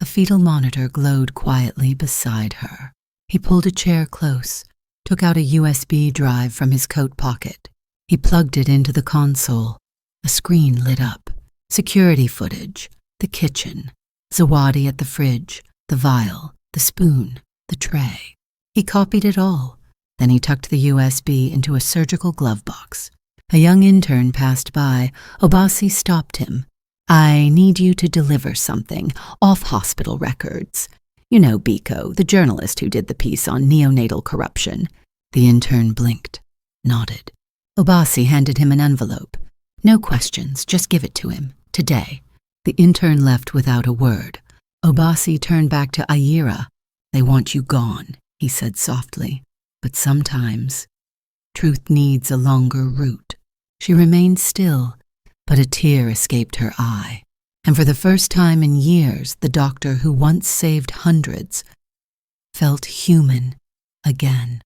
A fetal monitor glowed quietly beside her. He pulled a chair close, took out a USB drive from his coat pocket. He plugged it into the console. A screen lit up. Security footage. The kitchen. Zawadi at the fridge. The vial. The spoon. The tray. He copied it all. Then he tucked the USB into a surgical glove box. A young intern passed by. Obasi stopped him. "I need you to deliver something, off hospital records. You know Biko, the journalist who did the piece on neonatal corruption." The intern blinked, nodded. Obasi handed him an envelope. "No questions, just give it to him, today." The intern left without a word. Obasi turned back to Ayira. "They want you gone," he said softly. "But sometimes truth needs a longer route." She remained still, but a tear escaped her eye. And for the first time in years, the doctor who once saved hundreds felt human again.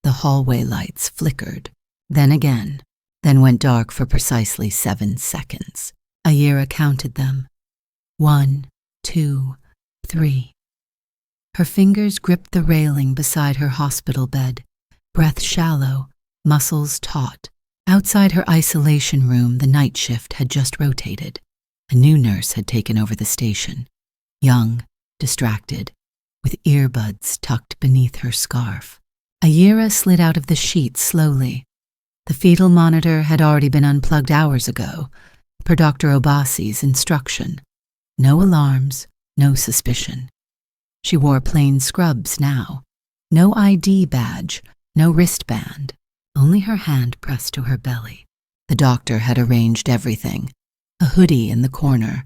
The hallway lights flickered, then again, then went dark for precisely 7 seconds. Ayira counted them. 1, 2, 3. Her fingers gripped the railing beside her hospital bed, breath shallow, muscles taut. Outside her isolation room, the night shift had just rotated. A new nurse had taken over the station, young, distracted, with earbuds tucked beneath her scarf. Ayera slid out of the sheet slowly. The fetal monitor had already been unplugged hours ago, per Dr. Obasi's instruction. No alarms, no suspicion. She wore plain scrubs now. No ID badge, no wristband, only her hand pressed to her belly. The doctor had arranged everything. A hoodie in the corner,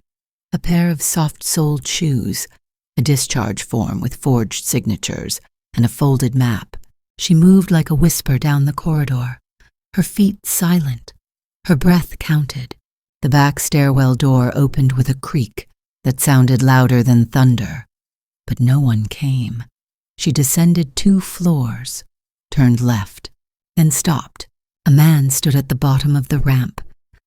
a pair of soft-soled shoes, a discharge form with forged signatures, and a folded map. She moved like a whisper down the corridor, her feet silent, her breath counted. The back stairwell door opened with a creak that sounded louder than thunder, but no one came. She descended 2 floors, turned left, then stopped. A man stood at the bottom of the ramp,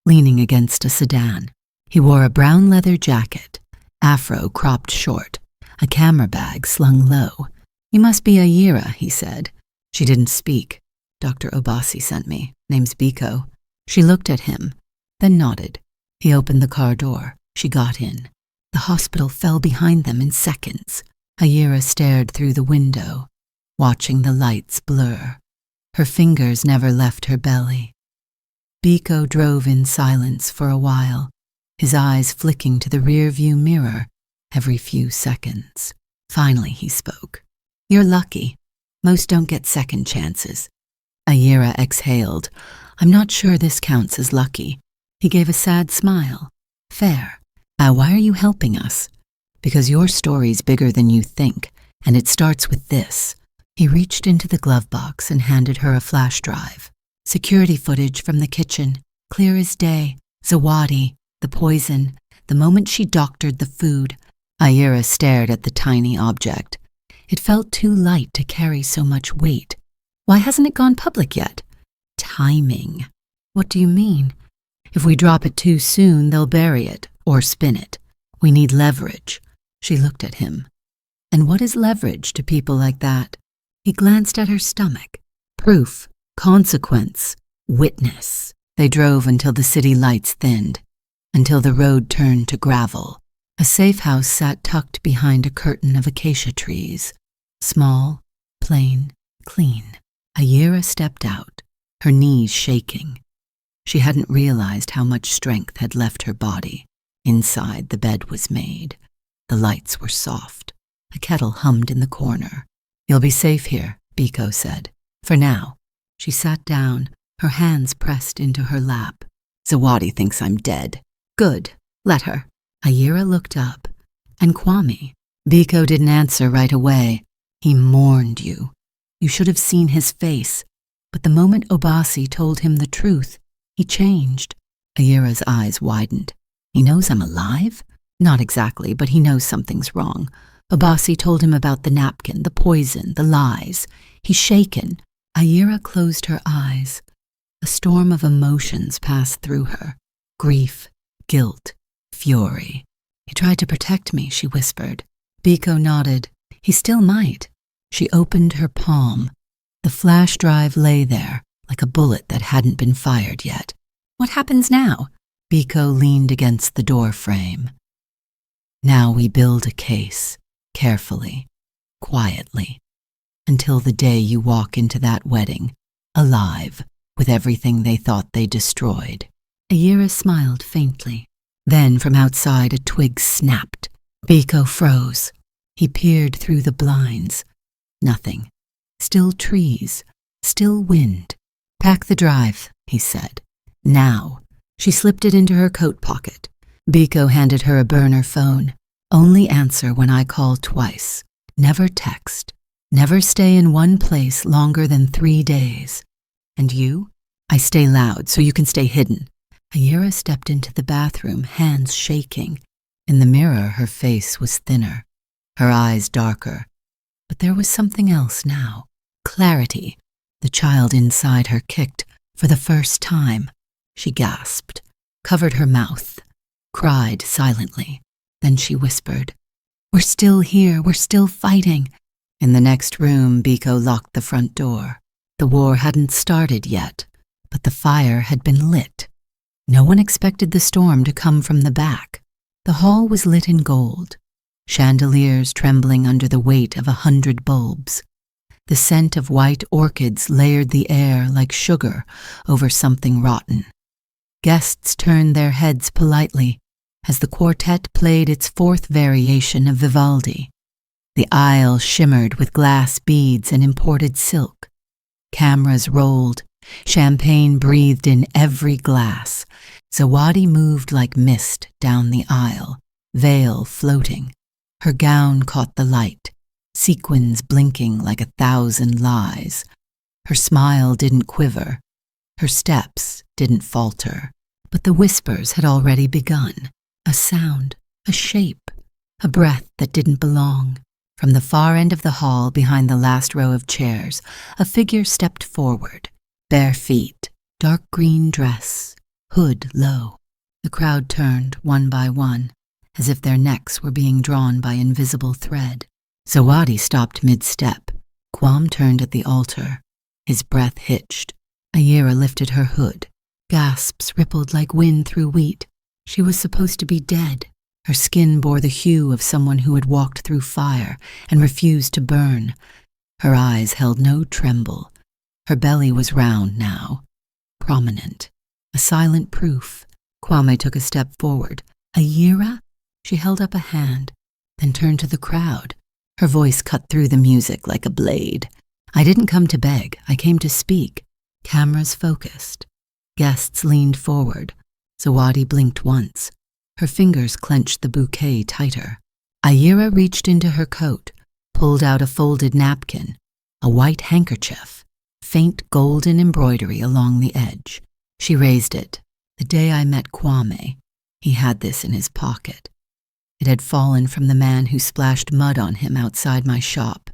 leaning against a sedan. He wore a brown leather jacket, afro cropped short, a camera bag slung low. "You must be Ayera," he said. She didn't speak. "Dr. Obasi sent me. Name's Biko." She looked at him, then nodded. He opened the car door. She got in. The hospital fell behind them in seconds. Ayera stared through the window, watching the lights blur. Her fingers never left her belly. Biko drove in silence for a while, his eyes flicking to the rearview mirror every few seconds. Finally he spoke. "You're lucky. Most don't get second chances." Ayera exhaled. "I'm not sure this counts as lucky." He gave a sad smile. "Fair. Why are you helping us?" "Because your story's bigger than you think, and it starts with this." He reached into the glove box and handed her a flash drive. Security footage from the kitchen, clear as day. Zawadi, the poison, the moment she doctored the food. Ayera stared at the tiny object. It felt too light to carry so much weight. "Why hasn't it gone public yet?" "Timing." "What do you mean?" "If we drop it too soon, they'll bury it or spin it. We need leverage." She looked at him. "And what is leverage to people like that?" He glanced at her stomach. "Proof, consequence, witness." They drove until the city lights thinned, until the road turned to gravel. A safe house sat tucked behind a curtain of acacia trees. Small, plain, clean. Ayera stepped out, her knees shaking. She hadn't realized how much strength had left her body. Inside, the bed was made. The lights were soft. A kettle hummed in the corner. "You'll be safe here," Biko said. "For now." She sat down, her hands pressed into her lap. "Zawadi thinks I'm dead." "Good. Let her." Ayera looked up. "And Kwame?" Biko didn't answer right away. "He mourned you. You should have seen his face. But the moment Obasi told him the truth, he changed." Ayera's eyes widened. "He knows I'm alive?" "Not exactly, but he knows something's wrong. Obasi told him about the napkin, the poison, the lies. He's shaken." Ayera closed her eyes. A storm of emotions passed through her. Grief, guilt, fury. "He tried to protect me," she whispered. Biko nodded. "He still might." She opened her palm. The flash drive lay there, like a bullet that hadn't been fired yet. "What happens now?" Biko leaned against the door frame. "Now we build a case, carefully, quietly, until the day you walk into that wedding, alive, with everything they thought they destroyed." Ayera smiled faintly. Then from outside a twig snapped. Biko froze. He peered through the blinds. Nothing. Still trees. Still wind. "Pack the drive," he said. "Now." She slipped it into her coat pocket. Biko handed her a burner phone. "Only answer when I call twice. Never text. Never stay in one place longer than 3 days. And you?" "I stay loud so you can stay hidden." Ayera stepped into the bathroom, hands shaking. In the mirror, her face was thinner, her eyes darker. But there was something else now. Clarity. The child inside her kicked for the first time. She gasped, covered her mouth, cried silently. Then she whispered, "We're still here, we're still fighting." In the next room, Biko locked the front door. The war hadn't started yet, but the fire had been lit. No one expected the storm to come from the back. The hall was lit in gold, chandeliers trembling under the weight of 100 bulbs. The scent of white orchids layered the air like sugar over something rotten. Guests turned their heads politely as the quartet played its fourth variation of Vivaldi. The aisle shimmered with glass beads and imported silk. Cameras rolled, champagne breathed in every glass. Zawadi moved like mist down the aisle, veil floating. Her gown caught the light, sequins blinking like 1,000 lies. Her smile didn't quiver. Her steps didn't falter. But the whispers had already begun. A sound, a shape, a breath that didn't belong. From the far end of the hall, behind the last row of chairs, a figure stepped forward. Bare feet, dark green dress, hood low. The crowd turned one by one, as if their necks were being drawn by invisible thread. Zawadi stopped mid-step. Quam turned at the altar. His breath hitched. Ayira lifted her hood. Gasps rippled like wind through wheat. She was supposed to be dead. Her skin bore the hue of someone who had walked through fire and refused to burn. Her eyes held no tremble. Her belly was round now, prominent, a silent proof. Kwame took a step forward. Ayira? She held up a hand, then turned to the crowd. Her voice cut through the music like a blade. I didn't come to beg, I came to speak. Cameras focused. Guests leaned forward. Zawadi blinked once. Her fingers clenched the bouquet tighter. Ayira reached into her coat, pulled out a folded napkin, a white handkerchief, faint golden embroidery along the edge. She raised it. The day I met Kwame, he had this in his pocket. It had fallen from the man who splashed mud on him outside my shop.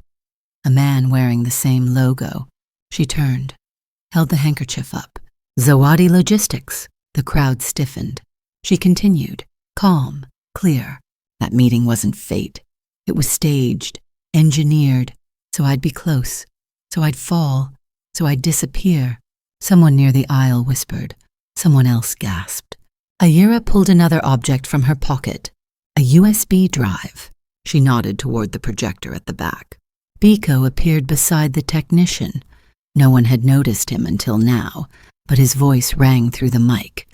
A man wearing the same logo. She turned, held the handkerchief up. Zawadi Logistics. The crowd stiffened. She continued, calm, clear. That meeting wasn't fate. It was staged, engineered, so I'd be close, so I'd fall, so I'd disappear. Someone near the aisle whispered. Someone else gasped. Ayira pulled another object from her pocket. A USB drive. She nodded toward the projector at the back. Biko appeared beside the technician. No one had noticed him until now, but his voice rang through the mic.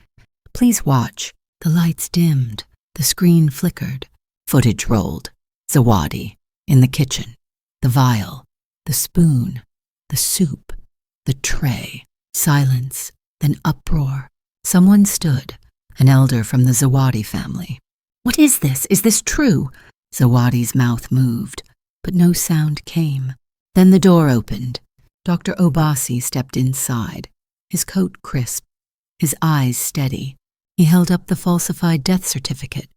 Please watch. The lights dimmed. The screen flickered. Footage rolled. Zawadi, in the kitchen. The vial. The spoon. The soup. The tray. Silence. Then uproar. Someone stood. An elder from the Zawadi family. What is this? Is this true? Zawadi's mouth moved, but no sound came. Then the door opened. Dr. Obasi stepped inside. His coat crisp, his eyes steady. He held up the falsified death certificate.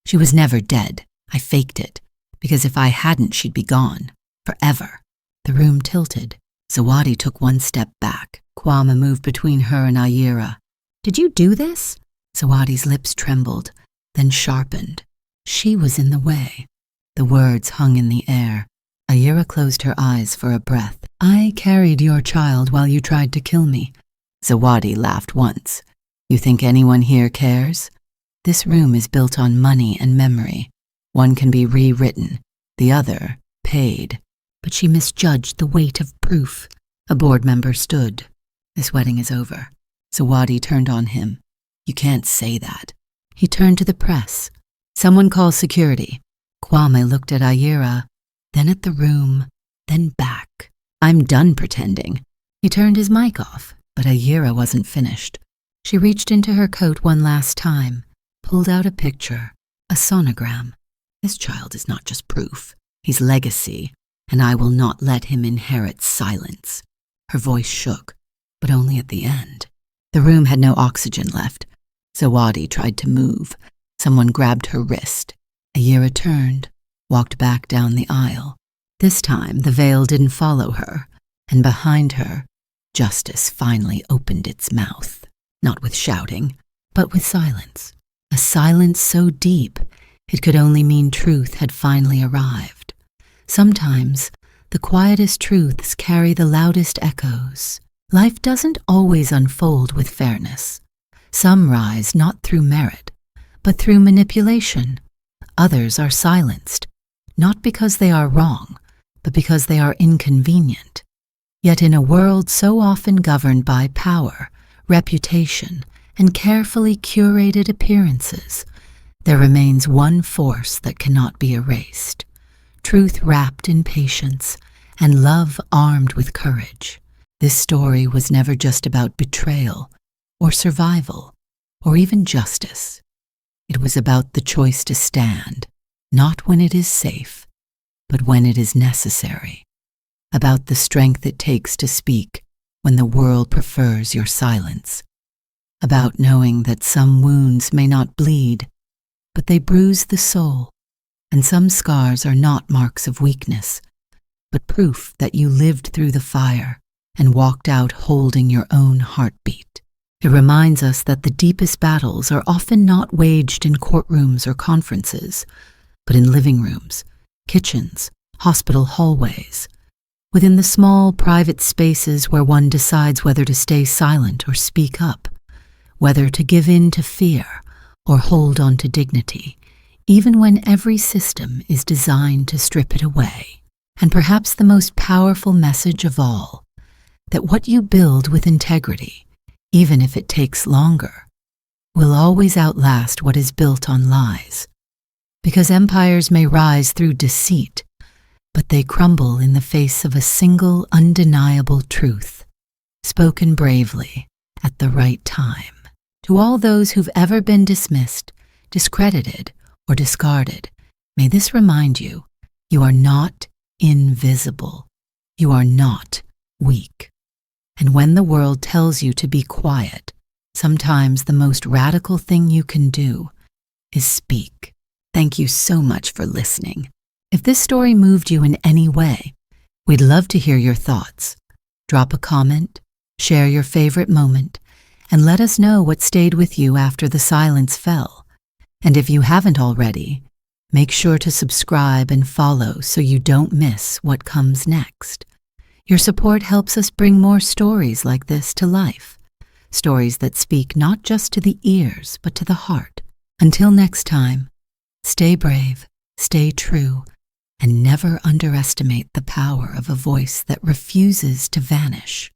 She was never dead. I faked it, because if I hadn't, she'd be gone. Forever. The room tilted. Zawadi took one step back. Kwame moved between her and Ayira. Did you do this? Zawadi's lips trembled, then sharpened. She was in the way. The words hung in the air. Ayira closed her eyes for a breath. I carried your child while you tried to kill me. Zawadi laughed once. You think anyone here cares? This room is built on money and memory. One can be rewritten, the other paid. But she misjudged the weight of proof. A board member stood. This wedding is over. Zawadi turned on him. You can't say that. He turned to the press. Someone call security. Kwame looked at Ayira, then at the room, then back. I'm done pretending. He turned his mic off, but Ayira wasn't finished. She reached into her coat one last time, pulled out a picture, a sonogram. This child is not just proof. He's legacy, and I will not let him inherit silence. Her voice shook, but only at the end. The room had no oxygen left. Zawadi tried to move. Someone grabbed her wrist. Ayira turned, walked back down the aisle. This time, the veil didn't follow her, and behind her, justice finally opened its mouth. Not with shouting, but with silence. A silence so deep, it could only mean truth had finally arrived. Sometimes, the quietest truths carry the loudest echoes. Life doesn't always unfold with fairness. Some rise not through merit, but through manipulation. Others are silenced, not because they are wrong, but because they are inconvenient. Yet in a world so often governed by power, reputation, and carefully curated appearances, there remains one force that cannot be erased: truth wrapped in patience and love armed with courage. This story was never just about betrayal or survival or even justice. It was about the choice to stand, not when it is safe, but when it is necessary. About the strength it takes to speak when the world prefers your silence. About knowing that some wounds may not bleed, but they bruise the soul, and some scars are not marks of weakness, but proof that you lived through the fire and walked out holding your own heartbeat. It reminds us that the deepest battles are often not waged in courtrooms or conferences, but in living rooms, kitchens, hospital hallways, within the small private spaces where one decides whether to stay silent or speak up, whether to give in to fear or hold on to dignity, even when every system is designed to strip it away. And perhaps the most powerful message of all, that what you build with integrity, even if it takes longer, will always outlast what is built on lies. Because empires may rise through deceit, but they crumble in the face of a single undeniable truth, spoken bravely at the right time. To all those who've ever been dismissed, discredited, or discarded, may this remind you, you are not invisible. You are not weak. And when the world tells you to be quiet, sometimes the most radical thing you can do is speak. Thank you so much for listening. If this story moved you in any way, we'd love to hear your thoughts. Drop a comment, share your favorite moment, and let us know what stayed with you after the silence fell. And if you haven't already, make sure to subscribe and follow so you don't miss what comes next. Your support helps us bring more stories like this to life. Stories that speak not just to the ears, but to the heart. Until next time, stay brave, stay true, and never underestimate the power of a voice that refuses to vanish.